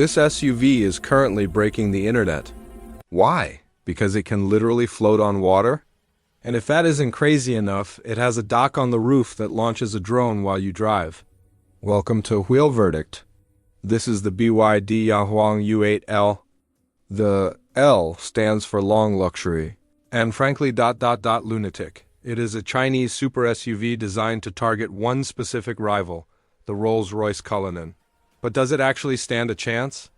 This SUV is currently breaking the internet. Why? Because it can literally float on water? And if that isn't crazy enough, it has a dock on the roof that launches a drone while you drive. Welcome to Wheel Verdict. This is the BYD YangWang U8 L. The L stands for long luxury. And frankly, lunatic. It is a Chinese super SUV designed to target one specific rival, the Rolls-Royce Cullinan. But does it actually stand a chance?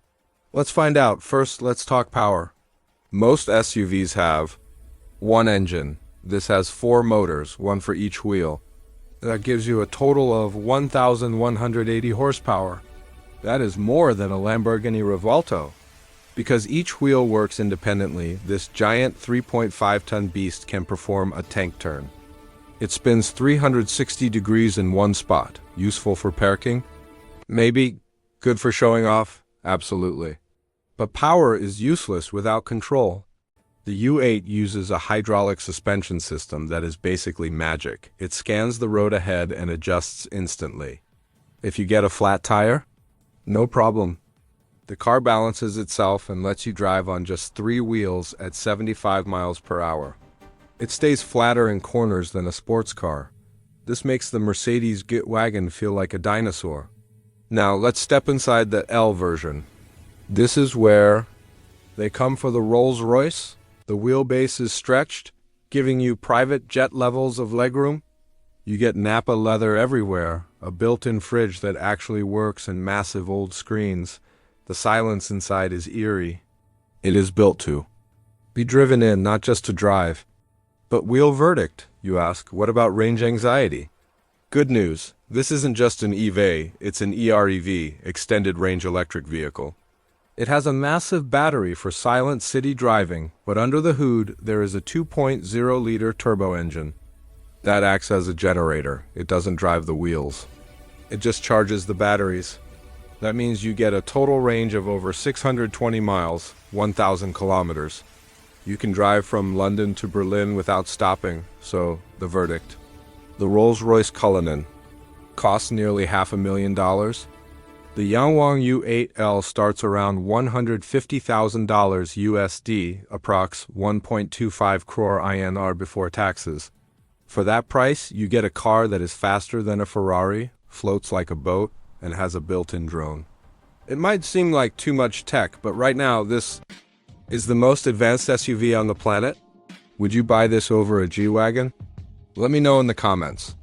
Let's find out. First, let's talk power. Most SUVs have one engine. This has 4 motors, one for each wheel. That gives you a total of 1,180 horsepower. That is more than a Lamborghini Revuelto. Because each wheel works independently, this giant 3.5-ton beast can perform a tank turn. It spins 360 degrees in one spot. Useful for parking? Maybe. Good for showing off? Absolutely. But power is useless without control. The U8 uses a hydraulic suspension system that is basically magic. It scans the road ahead and adjusts instantly. If you get a flat tire, no problem. The car balances itself and lets you drive on just 3 wheels at 75 miles per hour. It stays flatter in corners than a sports car. This makes the Mercedes G-Wagon feel like a dinosaur. Now let's step inside the L version. This is where they come for the Rolls-Royce. The wheelbase is stretched, giving you private jet levels of legroom. You get Napa leather everywhere, a built-in fridge that actually works, and massive old screens. The silence inside is eerie. It is built to be driven in, not just to drive. But wheel verdict, you ask, what about range anxiety? Good news, this isn't just an EV, it's an EREV, extended range electric vehicle. It has a massive battery for silent city driving, but under the hood there is a 2.0-liter turbo engine. That acts as a generator. It doesn't drive the wheels. It just charges the batteries. That means you get a total range of over 620 miles, 1,000 kilometers. You can drive from London to Berlin without stopping, so the verdict. The Rolls-Royce Cullinan costs nearly $500,000. The YangWang U8 L starts around $150,000 USD, approx 1.25 crore INR before taxes. For that price, you get a car that is faster than a Ferrari, floats like a boat, and has a built-in drone. It might seem like too much tech, but right now this is the most advanced SUV on the planet. Would you buy this over a G-Wagon? Let me know in the comments.